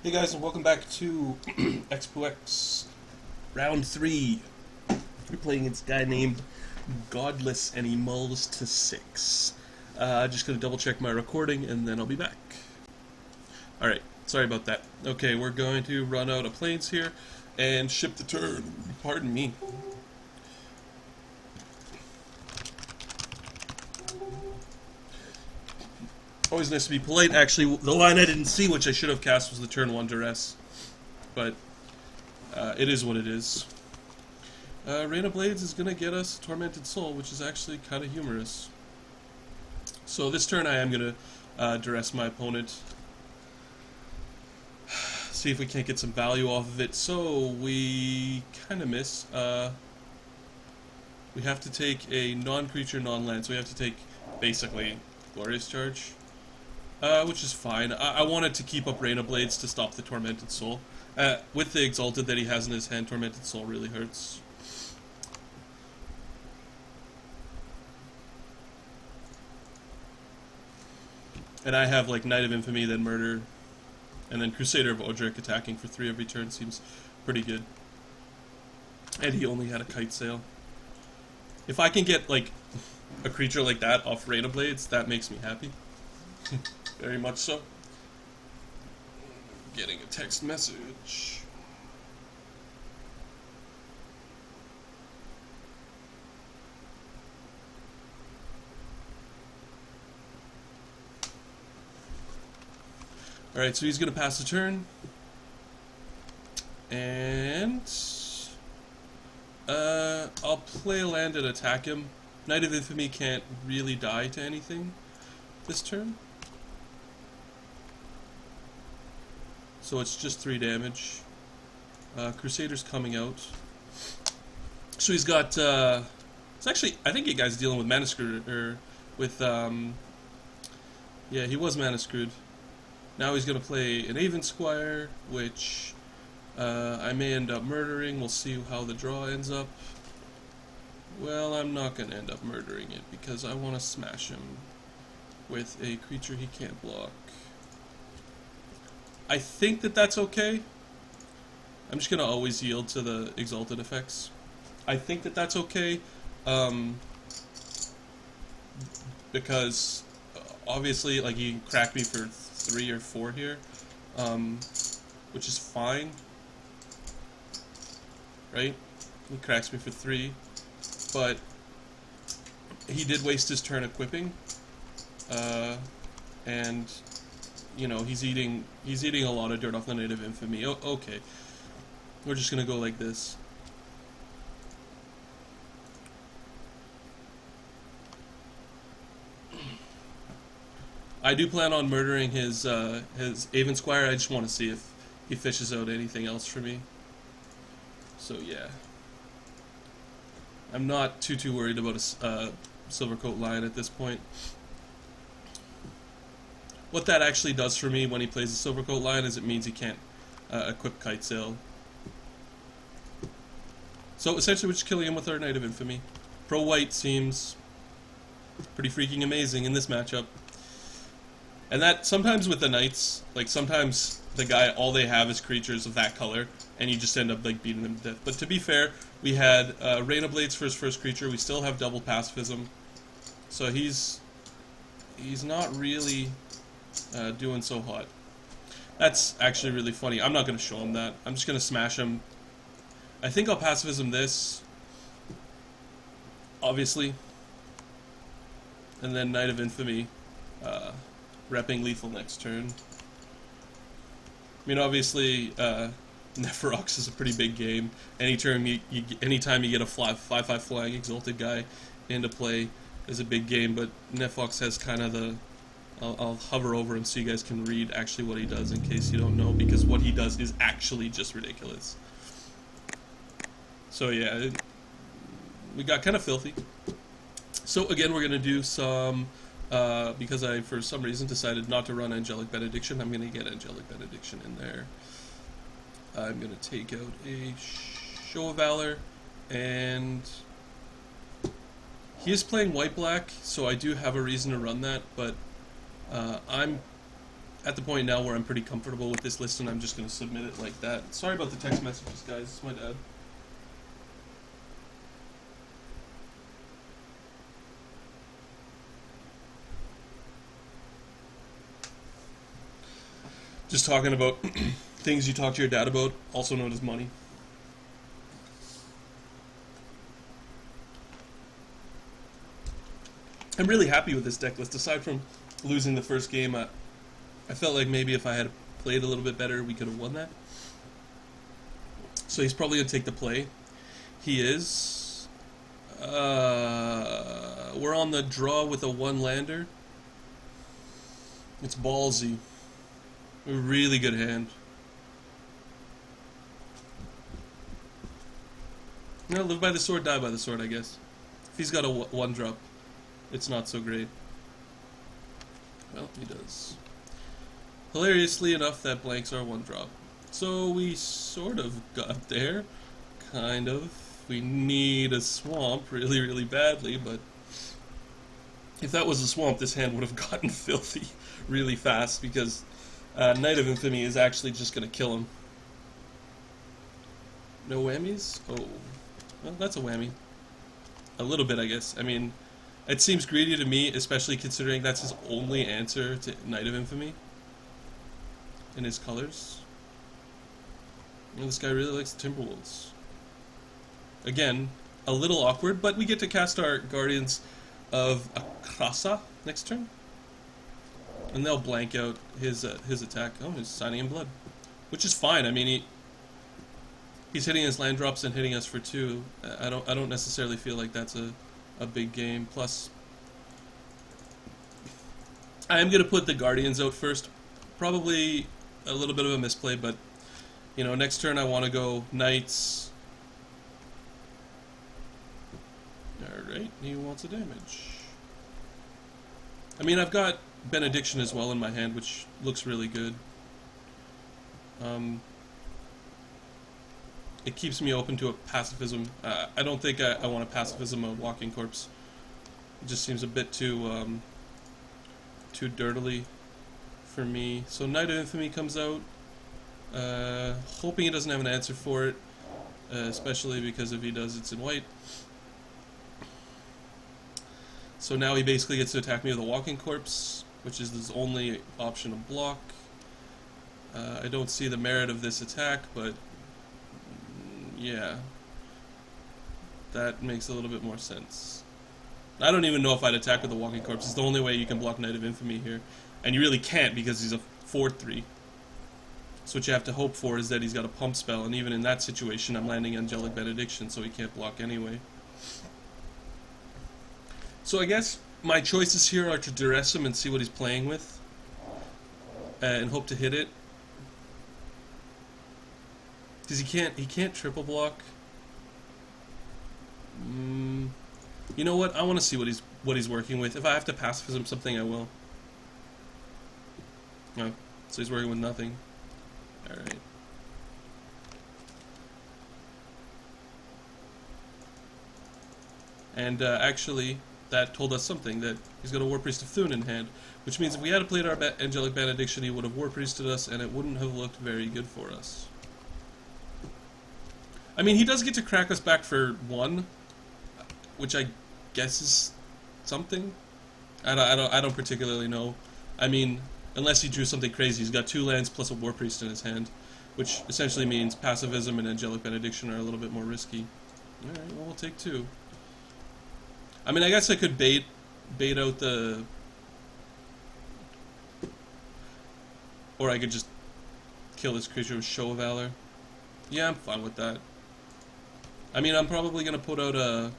Hey guys, and welcome back to X2X Round 3. We're playing this guy named Godless, and he mulls to 6. Just gonna double check my recording, and then I'll be back. Alright, sorry about that. Okay, we're going to run out of planes here and ship the turn. Pardon me. Always nice to be polite. Actually, the line I didn't see, which I should have cast, was the turn 1 duress. But it is what it is. Rain of Blades is going to get us Tormented Soul, which is actually kind of humorous. So this turn I am going to duress my opponent. See if we can't get some value off of it. So we kind of miss. We have to take a non-creature, non-land. So we have to take basically Glorious Charge. Which is fine. I wanted to keep up Rain of Blades to stop the Tormented Soul. With the Exalted that he has in his hand, Tormented Soul really hurts. And I have like Knight of Infamy, then Murder, and then Crusader of Odric attacking for 3 every turn seems pretty good. And he only had a Kite Sail. If I can get like a creature like that off Rain of Blades, that makes me happy. Very much so. Getting a text message. Alright, so he's going to pass the turn. And I'll play a land and attack him. Knight of Infamy can't really die to anything this turn. So it's just 3 damage. Crusader's coming out. So he's got, it's actually, I think you guys dealing with Mana Screwed, or with, yeah, he was Mana Screwed. Now he's going to play an Aven Squire, which I may end up murdering. We'll see how the draw ends up. Well, I'm not going to end up murdering it, because I want to smash him with a creature he can't block. I think that that's okay. I'm just going to always yield to the Exalted effects. I think that that's okay, because obviously, like, he cracked me for 3 or 4 here, which is fine, right? He cracks me for 3, but he did waste his turn equipping, and you know, he's eating a lot of dirt off the Knight of Infamy. Okay, we're just gonna go like this. I do plan on murdering his Aven Squire. I just want to see if he fishes out anything else for me. So yeah, I'm not too worried about a Silvercoat Lion at this point. What that actually does for me when he plays a Silvercoat Lion is it means he can't equip Kite Sail. So essentially we're just killing him with our Knight of Infamy. Pro White seems pretty freaking amazing in this matchup. And that, sometimes with the Knights, like sometimes the guy, all they have is creatures of that color, and you just end up like beating them to death. But to be fair, we had Rain of Blades for his first creature, we still have double pacifism. So he's not really doing so hot. That's actually really funny. I'm not going to show him that. I'm just going to smash him. I think I'll pacifism this, obviously, and then Knight of Infamy, repping lethal next turn. I mean, obviously, Nephrox is a pretty big game. Anytime you get a 5/5 flying Exalted guy into play is a big game, but Nephrox has kind of the... I'll hover over him so you guys can read actually what he does in case you don't know, because what he does is actually just ridiculous. So yeah, we got kind of filthy. So again, we're going to do some, because I for some reason decided not to run Angelic Benediction, I'm going to get Angelic Benediction in there. I'm going to take out a Show of Valor, and he is playing white-black, so I do have a reason to run that, but I'm at the point now where I'm pretty comfortable with this list, and I'm just going to submit it like that. Sorry about the text messages, guys. It's my dad. Just talking about things you talk to your dad about, also known as money. I'm really happy with this deck list. Aside from losing the first game, I felt like maybe if I had played a little bit better, we could have won that. So he's probably going to take the play. He is. We're on the draw with a one-lander. It's ballsy. A really good hand. No, live by the sword, die by the sword, I guess. If he's got a one-drop, it's not so great. Well, he does. Hilariously enough, that blanks our one-drop. So we sort of got there. Kind of. We need a swamp really, really badly, but if that was a swamp, this hand would have gotten filthy really fast, because Knight of Infamy is actually just going to kill him. No whammies? Oh. Well, that's a whammy. A little bit, I guess. I mean, it seems greedy to me, especially considering that's his only answer to Knight of Infamy in his colors. You know, this guy really likes the Timberwolves. Again, a little awkward, but we get to cast our Guardians of Akrasa next turn. And they'll blank out his attack. Oh, he's signing in blood. Which is fine. I mean, he's hitting his land drops and hitting us for 2. I don't necessarily feel like that's a big game. Plus, I am going to put the Guardians out first. Probably a little bit of a misplay, but, you know, next turn I want to go Knights. Alright, he wants a damage. I mean, I've got Benediction as well in my hand, which looks really good. It keeps me open to a pacifism. I don't think I want a pacifism a Walking Corpse. It just seems a bit too dirtily for me. So Knight of Infamy comes out. Hoping he doesn't have an answer for it, especially because if he does, it's in white. So now he basically gets to attack me with a Walking Corpse, which is his only option of block. I don't see the merit of this attack, but yeah, that makes a little bit more sense. I don't even know if I'd attack with a Walking Corpse. It's the only way you can block Knight of Infamy here. And you really can't, because he's a 4/3. So what you have to hope for is that he's got a pump spell, and even in that situation I'm landing Angelic Benediction, so he can't block anyway. So I guess my choices here are to duress him and see what he's playing with, and hope to hit it. Because he can't triple block. You know what? I want to see what he's working with. If I have to pacifism something, I will. No, so he's working with nothing. All right. And actually, that told us something, that he's got a War Priest of Thune in hand, which means if we had played our Angelic Benediction, he would have War Priested us, and it wouldn't have looked very good for us. I mean, he does get to crack us back for 1, which I guess is something. I don't particularly know. I mean, unless he drew something crazy, he's got 2 lands plus a War Priest in his hand, which essentially means Pacifism and Angelic Benediction are a little bit more risky. All right, well, we'll take 2. I mean, I guess I could bait out the... Or I could just kill this creature with Show of Valor. Yeah, I'm fine with that. I mean, I'm probably going to put out a...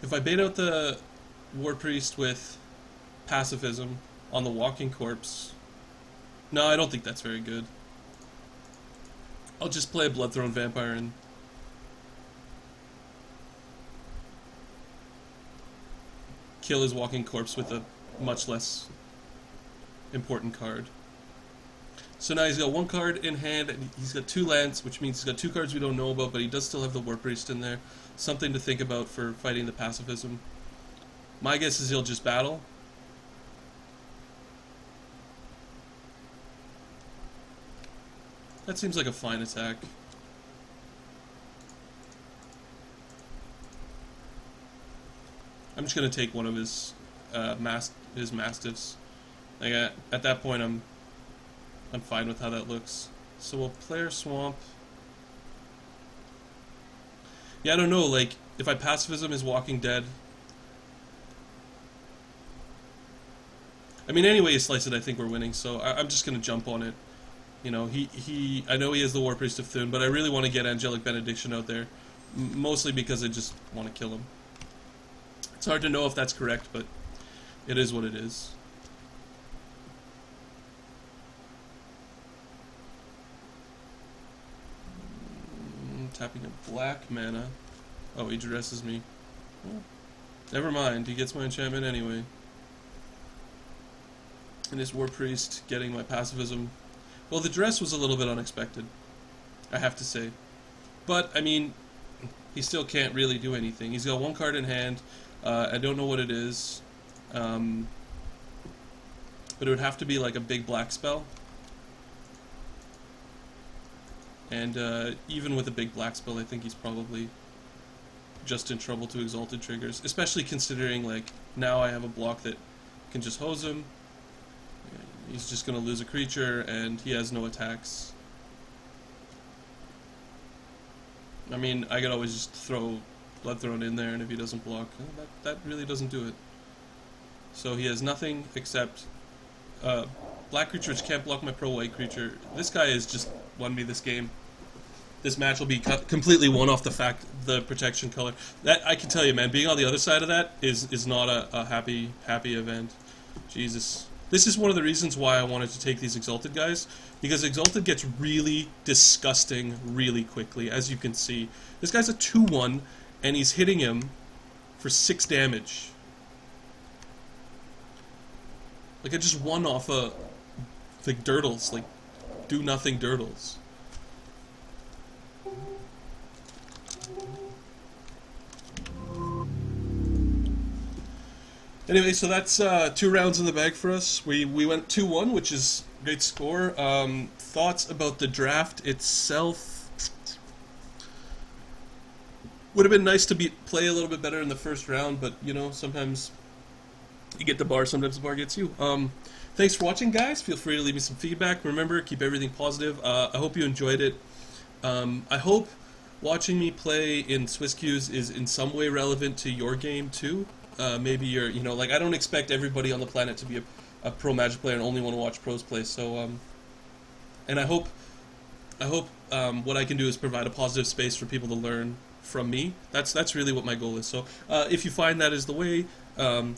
If I bait out the War Priest with Pacifism on the Walking Corpse... No, I don't think that's very good. I'll just play a Bloodthrone Vampire and kill his Walking Corpse with a much less important card. So now he's got one card in hand, and he's got 2 lands, which means he's got 2 cards we don't know about, but he does still have the War Priest in there. Something to think about for fighting the pacifism. My guess is he'll just battle. That seems like a fine attack. I'm just gonna take one of his mastiffs. Like at that point, I'm fine with how that looks. So we'll player swamp. Yeah, I don't know. Like if I pacifism his Walking Dead. I mean, anyway, you slice it. I think we're winning. So I'm just gonna jump on it. You know, I know he has the War Priest of Thune, but I really want to get Angelic Benediction out there, mostly because I just want to kill him. It's hard to know if that's correct, but it is what it is. Tapping a black mana. Oh, he dresses me. Well, never mind, he gets my enchantment anyway. And his War Priest getting my pacifism. Well, the dress was a little bit unexpected, I have to say. But, I mean, he still can't really do anything. He's got 1 card in hand. I don't know what it is. But it would have to be like a big black spell. And even with a big black spell, I think he's probably just in trouble to Exalted triggers. Especially considering, like, now I have a block that can just hose him. He's just going to lose a creature, and he has no attacks. I mean, I could always just throw Bloodthrone in there, and if he doesn't block, that really doesn't do it. So he has nothing except black creature which can't block my pro-white creature. This guy has just won me this game. This match will be completely won off the protection color. That I can tell you, man. Being on the other side of that is not a happy event. Jesus. This is one of the reasons why I wanted to take these Exalted guys, because Exalted gets really disgusting really quickly, as you can see. This guy's a 2/1, and he's hitting him for 6 damage. Like, I just won off the Dirtles, like, do-nothing Dirtles. Anyway, so that's 2 rounds in the bag for us. We went 2-1, which is a great score. Thoughts about the draft itself? Would have been nice to play a little bit better in the first round, but, you know, sometimes you get the bar, sometimes the bar gets you. Thanks for watching, guys. Feel free to leave me some feedback. Remember, keep everything positive. I hope you enjoyed it. I hope watching me play in SwissQs is in some way relevant to your game, too. Maybe you're, you know, like, I don't expect everybody on the planet to be a pro Magic player and only want to watch pros play. So, and I hope what I can do is provide a positive space for people to learn from me. That's really what my goal is. So, if you find that is the way,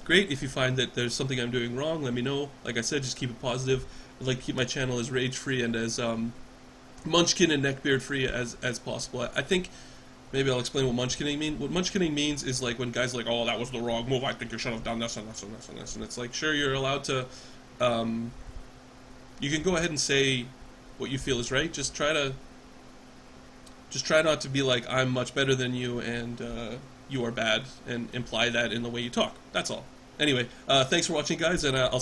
great. If you find that there's something I'm doing wrong, let me know. Like I said, just keep it positive. I'd like to keep my channel as rage-free and as Munchkin and Neckbeard-free as possible. I think. Maybe I'll explain what Munchkinning means. What Munchkinning means is like when guys are like, oh, that was the wrong move, I think you should have done this and this and this and this. And it's like, sure, you're allowed to, you can go ahead and say what you feel is right. Just try not to be like, I'm much better than you and you are bad, and imply that in the way you talk. That's all. Anyway, thanks for watching, guys, and I'll